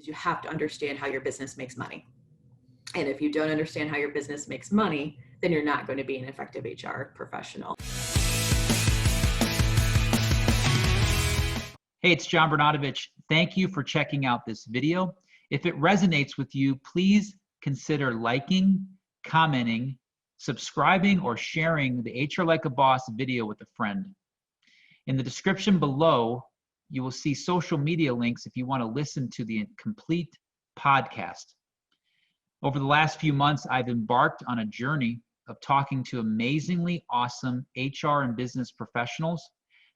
is you have to understand how your business makes money. And if you don't understand how your business makes money, then you're not going to be an effective HR professional. Hey, it's John Bernatovicz. Thank you for checking out this video. If it resonates with you, please consider liking, commenting, subscribing, or sharing the HR Like a Boss video with a friend. In the description below, you will see social media links if you want to listen to the complete podcast. Over the last few months, I've embarked on a journey of talking to amazingly awesome HR and business professionals.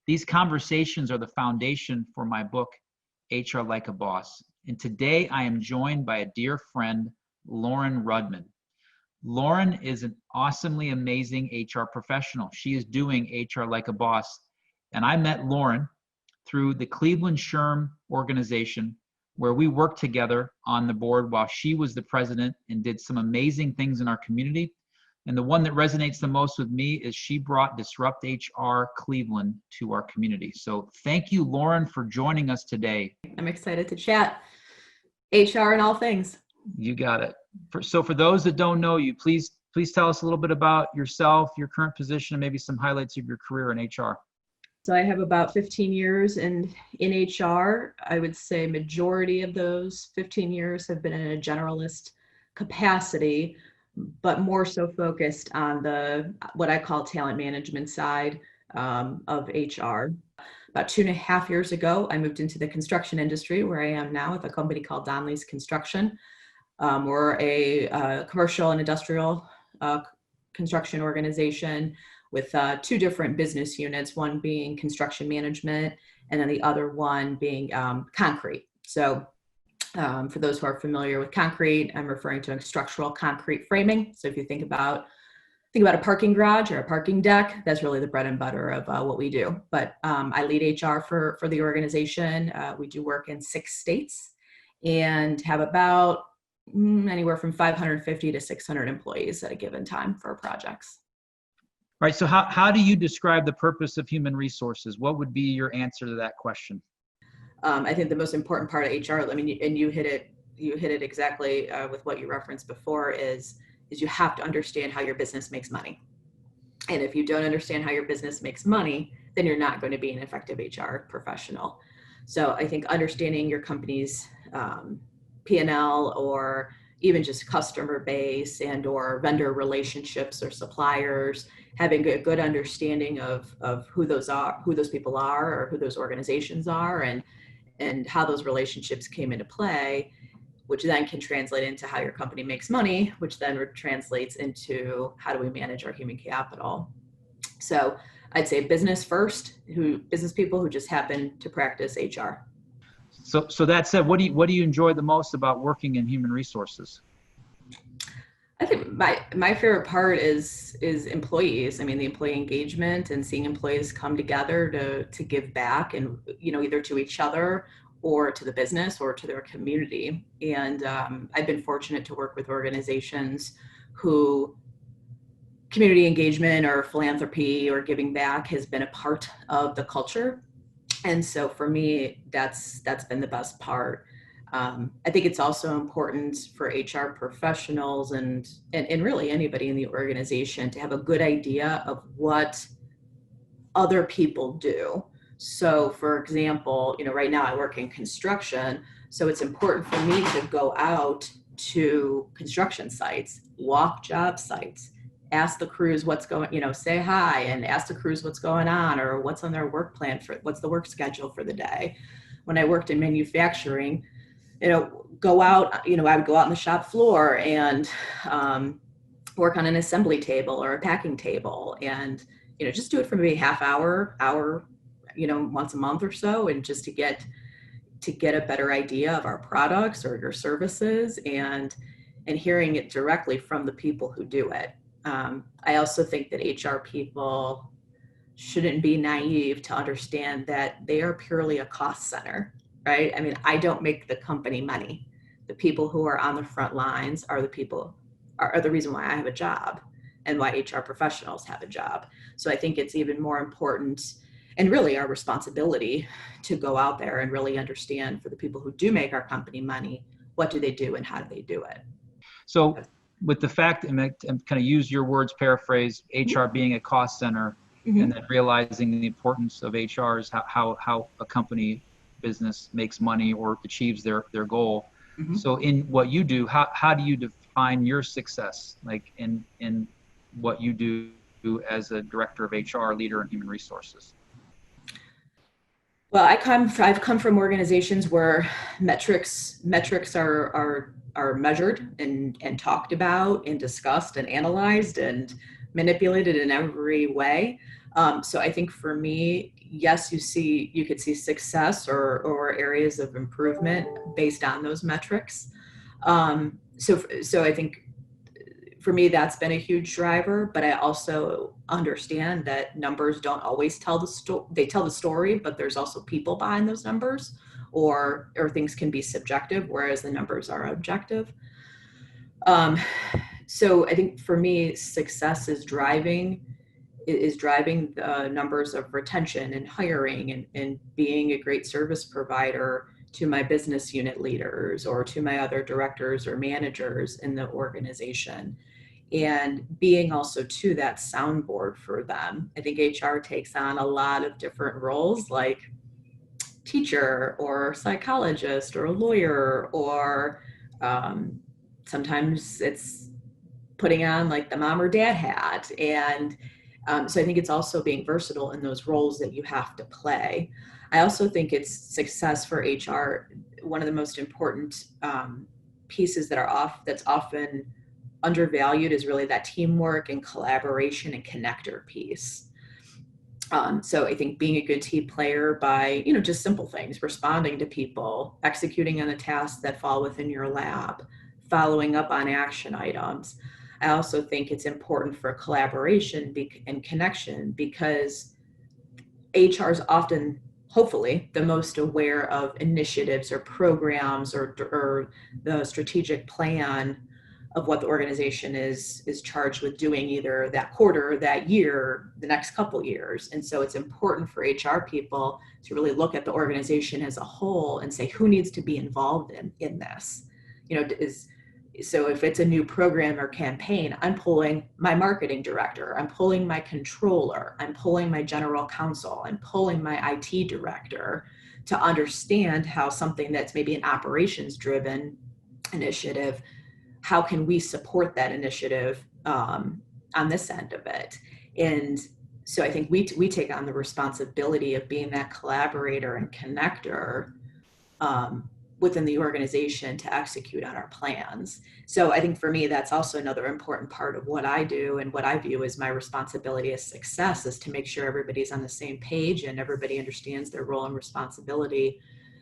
These conversations are the foundation for my book, HR Like a Boss. And today I am joined by a dear friend, Lauren Rudman. Lauren is an awesomely amazing HR professional. She is doing HR Like a Boss. And I met Lauren through the Cleveland SHRM organization, where we worked together on the board while she was the president and did some amazing things in our community. And the one that resonates the most with me is she brought Disrupt HR Cleveland to our community. So thank you, Lauren, for joining us today. I'm excited to chat HR and all things. You got it. So for those that don't know you, please tell us a little bit about yourself, your current position, and maybe some highlights of your career in HR. So I have about 15 years in HR. I would say majority of those 15 years have been in a generalist capacity, but more so focused on what I call talent management side of HR. About 2.5 years ago, I moved into the construction industry, where I am now with a company called Donley's Construction. We're a commercial and industrial construction organization with 2 different business units, one being construction management and then the other one being concrete. So for those who are familiar with concrete, I'm referring to structural concrete framing. So if you think about a parking garage or a parking deck, that's really the bread and butter of what we do. But I lead HR for the organization. We do work in 6 states and have about anywhere from 550 to 600 employees at a given time for our projects. All right, so how do you describe the purpose of human resources? What would be your answer to that question? I think the most important part of HR, and you hit it exactly with what you referenced before, is you have to understand how your business makes money. And if you don't understand how your business makes money, then you're not going to be an effective HR professional. So I think understanding your company's P&L, or even just customer base and or vendor relationships or suppliers, having a good understanding of who those people are, or who those organizations are, and how those relationships came into play, which then can translate into how your company makes money, which then translates into how do we manage our human capital. So I'd say business first, business people who just happen to practice HR. So that said, what do you enjoy the most about working in human resources? I think my favorite part is employees. I mean, the employee engagement and seeing employees come together to give back, and either to each other or to the business or to their community. And I've been fortunate to work with organizations who community engagement or philanthropy or giving back has been a part of the culture. And so for me, that's been the best part. I think it's also important for HR professionals and really anybody in the organization to have a good idea of what other people do. So for example, right now I work in construction, so it's important for me to go out to construction sites, walk job sites, ask the crews what's going, say hi and ask the crews what's going on or what's on their work plan what's the work schedule for the day. When I worked in manufacturing, go out, I would go out on the shop floor and work on an assembly table or a packing table, and, just do it for maybe half hour, once a month or so, and just to get a better idea of our products or your services, and hearing it directly from the people who do it. I also think that HR people shouldn't be naive to understand that they are purely a cost center, right? I mean, I don't make the company money. The people who are on the front lines are the reason why I have a job and why HR professionals have a job. So I think it's even more important and really our responsibility to go out there and really understand, for the people who do make our company money, what do they do and how do they do it. So with the fact, and kind of use your words, paraphrase, HR being a cost center, and then realizing the importance of HR is how a company business makes money or achieves their goal. So in what you do, how do you define your success, like in what you do as a director of HR, leader in human resources? Well, I've come from organizations where metrics are measured and talked about and discussed and analyzed and manipulated in every way. So I think for me, yes, you could see success or areas of improvement based on those metrics. So I think for me, that's been a huge driver, but I also understand that numbers don't always tell the story. They tell the story, but there's also people behind those numbers, or things can be subjective, whereas the numbers are objective. So I think for me, success is driving the numbers of retention and hiring and being a great service provider to my business unit leaders or to my other directors or managers in the organization, and being also to that soundboard for them. I think HR takes on a lot of different roles, like teacher or psychologist or lawyer, or sometimes it's putting on like the mom or dad hat. And so I think it's also being versatile in those roles that you have to play. I also think it's success for HR. One of the most important pieces that's often undervalued is really that teamwork and collaboration and connector piece. So I think being a good team player by, just simple things, responding to people, executing on the tasks that fall within your lab, following up on action items. I also think it's important for collaboration and connection, because HR is often, hopefully, the most aware of initiatives or programs or the strategic plan of what the organization is charged with doing, either that quarter, that year, the next couple years. And so it's important for HR people to really look at the organization as a whole and say, who needs to be involved in this? So if it's a new program or campaign, I'm pulling my marketing director, I'm pulling my controller, I'm pulling my general counsel, I'm pulling my IT director to understand how something that's maybe an operations driven initiative, how can we support that initiative on this end of it? And so I think we take on the responsibility of being that collaborator and connector within the organization to execute on our plans. So I think for me, that's also another important part of what I do and what I view as my responsibility as success, is to make sure everybody's on the same page and everybody understands their role and responsibility.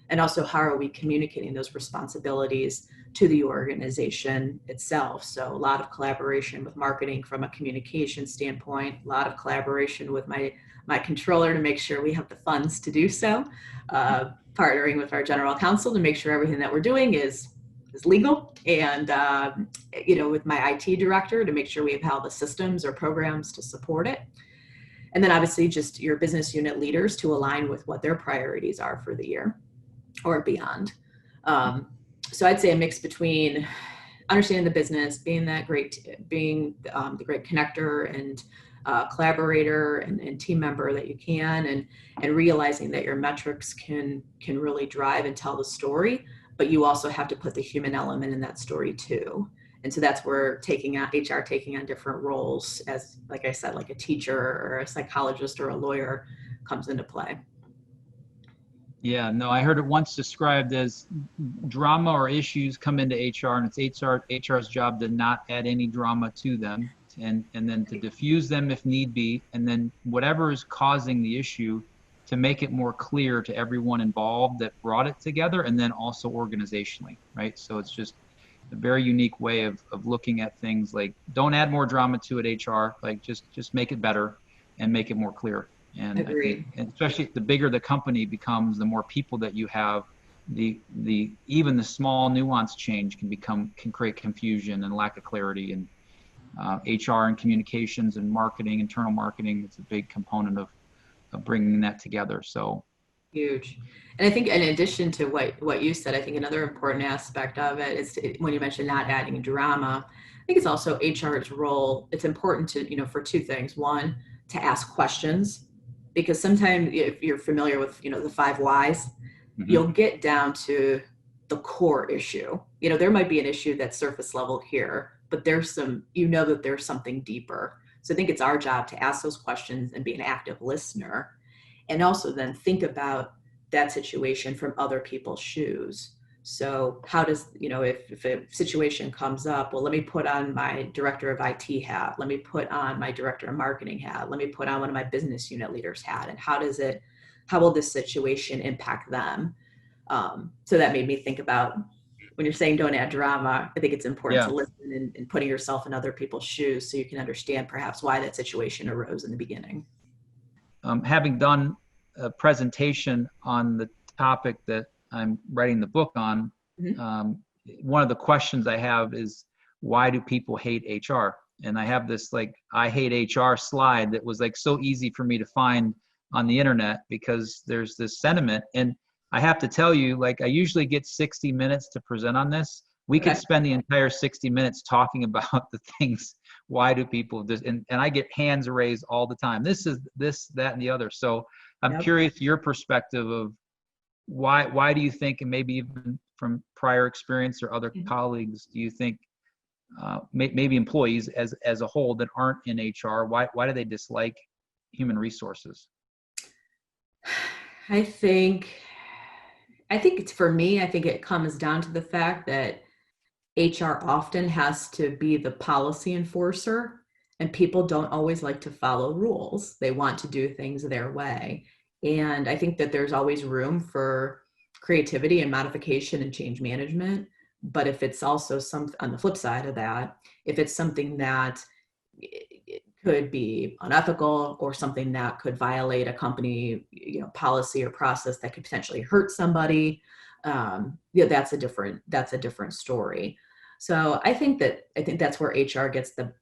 And also, how are we communicating those responsibilities to the organization itself? So a lot of collaboration with marketing from a communication standpoint, a lot of collaboration with my controller to make sure we have the funds to do so, partnering with our general counsel to make sure everything that we're doing is legal, and with my IT director to make sure we have all the systems or programs to support it. And then obviously just your business unit leaders to align with what their priorities are for the year or beyond. So I'd say a mix between understanding the business, being the great connector and collaborator and team member that you can, and realizing that your metrics can really drive and tell the story, but you also have to put the human element in that story too. And so that's where HR taking on different roles, as like I said, like a teacher or a psychologist or a lawyer, comes into play. Yeah, no, I heard it once described as drama or issues come into HR, and it's HR's job to not add any drama to them, and then to diffuse them if need be, and then whatever is causing the issue, to make it more clear to everyone involved that brought it together, and then also organizationally, right? So it's just a very unique way of looking at things. Like, don't add more drama to it, HR. Like, just make it better and make it more clear. And I think, and especially the bigger the company becomes, the more people that you have, even the small nuance change can create confusion and lack of clarity. And HR and communications and marketing, internal marketing, it's a big component bringing that together. So huge. And I think in addition to what you said, I think another important aspect of it is when you mentioned not adding drama, I think it's also HR's role. It's important to, for two things. One, to ask questions, because sometimes if you're familiar with, the 5 whys, you'll get down to the core issue. There might be an issue that's surface level here, but there's that there's something deeper. So I think it's our job to ask those questions and be an active listener, and also then think about that situation from other people's shoes. So how does, if a situation comes up, well, let me put on my director of IT hat, let me put on my director of marketing hat, let me put on one of my business unit leaders hat, and how will this situation impact them? So that made me think about, when you're saying don't add drama, I think it's important to listen and putting yourself in other people's shoes so you can understand perhaps why that situation arose in the beginning. Having done a presentation on the topic that I'm writing the book on, one of the questions I have is, why do people hate HR? And I have this I hate HR slide that was so easy for me to find on the internet, because there's this sentiment. And I have to tell you, I usually get 60 minutes to present on this. We could spend the entire 60 minutes talking about the things. Why do people just, and I get hands raised all the time. This is this, that, and the other. So I'm curious your perspective of why do you think, and maybe even from prior experience or other colleagues, do you think maybe employees as a whole that aren't in HR, why do they dislike human resources? I think it's, for me, I think it comes down to the fact that HR often has to be the policy enforcer, and people don't always like to follow rules. They want to do things their way. And I think that there's always room for creativity and modification and change management. But if it's also on the flip side of that, if it's something that could be unethical or something that could violate a company, policy or process that could potentially hurt somebody, that's a different story. So I think that's where HR gets the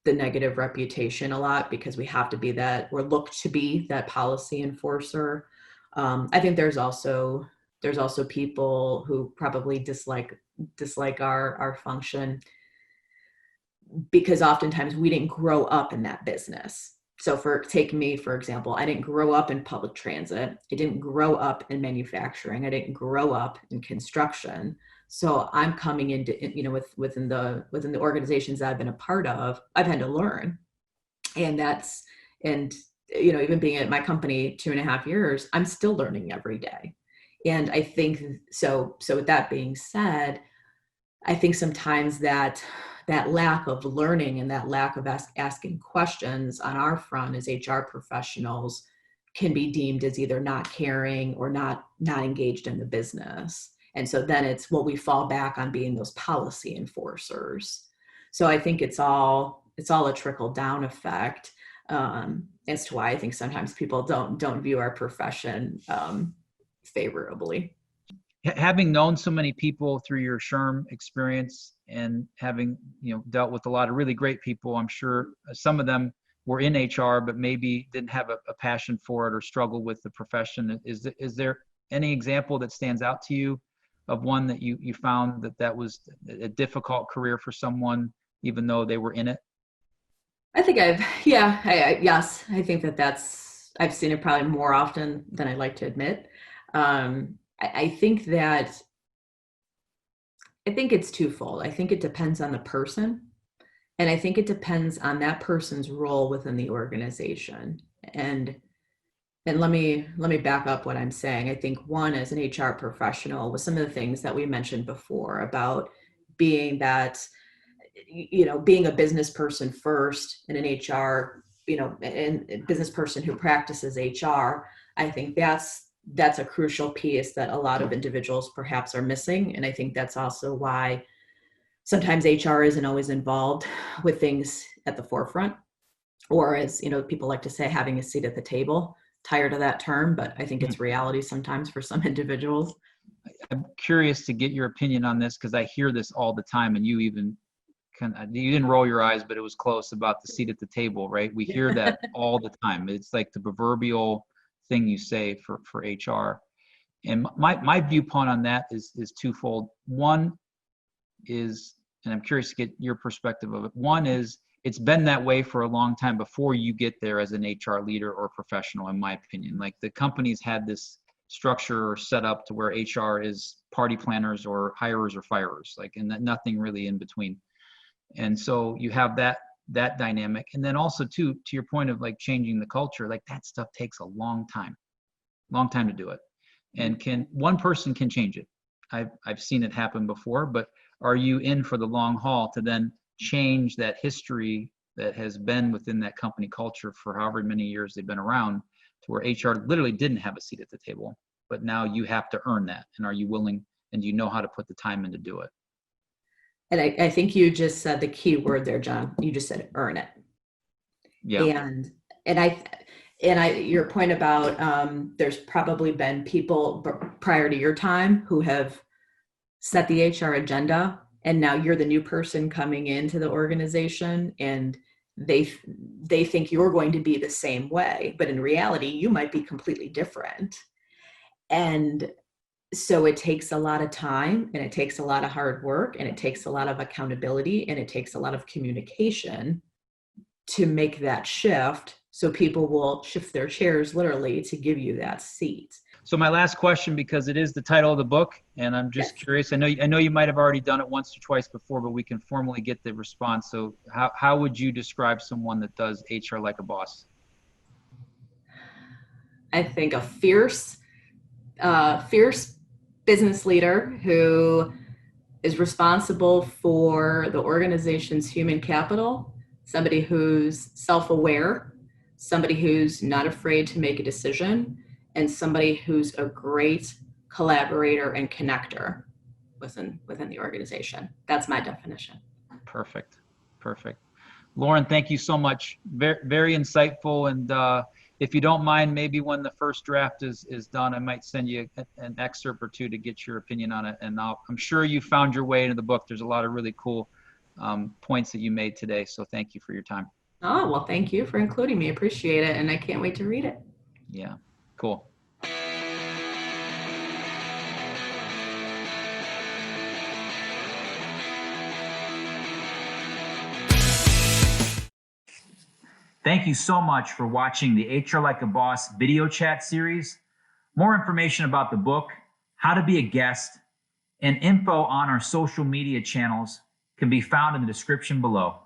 negative reputation a lot, because we have to be we're looked to be that policy enforcer. I think there's also people who probably dislike our function, because oftentimes we didn't grow up in that business. So take me, for example, I didn't grow up in public transit. I didn't grow up in manufacturing. I didn't grow up in construction. So I'm coming into, within the organizations that I've been a part of, I've had to learn. And even being at my company 2.5 years, I'm still learning every day. And I think, so with that being said, I think sometimes that lack of learning and that lack of asking questions on our front as HR professionals can be deemed as either not caring or not engaged in the business. And so then we fall back on being those policy enforcers. So I think it's all a trickle down effect, as to why I think sometimes people don't view our profession favorably. Having known so many people through your SHRM experience, and having dealt with a lot of really great people, I'm sure some of them were in HR but maybe didn't have a passion for it or struggled with the profession. Is there any example that stands out to you of one that you found that was a difficult career for someone even though they were in it? I think yes, I think I've seen it probably more often than I'd like to admit. I think it's twofold. I think it depends on the person, and I think it depends on that person's role within the organization. And let me back up what I'm saying. I think one, as an HR professional, with some of the things that we mentioned before about being being a business person first and an HR, and a business person who practices HR, I think that's a crucial piece that a lot of individuals perhaps are missing. And I think that's also why sometimes HR isn't always involved with things at the forefront, or, as people like to say, having a seat at the table. Tired of that term, but I think it's reality sometimes for some individuals. I'm curious to get your opinion on this, because I hear this all the time, and you didn't roll your eyes, but it was close, about the seat at the table, right? We hear that all the time. It's like the proverbial thing you say for HR. And my viewpoint on that is twofold. One is, and I'm curious to get your perspective of it. One is, it's been that way for a long time before you get there as an HR leader or professional, in my opinion. Like, the companies had this structure set up to where HR is party planners or hirers or firers, like, and nothing really in between. And so you have that dynamic. And then also too, to your point of like changing the culture, like that stuff takes a long time to do it. And one person can change it. I've seen it happen before, but are you in for the long haul to then change that history that has been within that company culture for however many years they've been around, to where HR literally didn't have a seat at the table, but now you have to earn that? And are you willing, and do you know how to put the time in to do it? And I think you just said the key word there, John. You just said earn it. Yeah. And your point about there's probably been people prior to your time who have set the HR agenda, and now you're the new person coming into the organization, and they think you're going to be the same way, but in reality, you might be completely different. And so it takes a lot of time, and it takes a lot of hard work, and it takes a lot of accountability, and it takes a lot of communication to make that shift, so people will shift their chairs literally to give you that seat. So my last question, because it is the title of the book, and I'm just curious, I know you might have already done it once or twice before, but we can formally get the response. So how would you describe someone that does HR like a boss? I think a fierce business leader who is responsible for the organization's human capital, somebody who's self-aware, somebody who's not afraid to make a decision, and somebody who's a great collaborator and connector within the organization. That's my definition. Perfect. Lauren, thank you so much. Very, very insightful. And if you don't mind, maybe when the first draft is done, I might send you an excerpt or two to get your opinion on it. And I'm sure you found your way into the book. There's a lot of really cool points that you made today. So thank you for your time. Oh, well, thank you for including me. Appreciate it. And I can't wait to read it. Yeah, cool. Thank you so much for watching the HR Like a Boss video chat series. More information about the book, how to be a guest, and info on our social media channels can be found in the description below.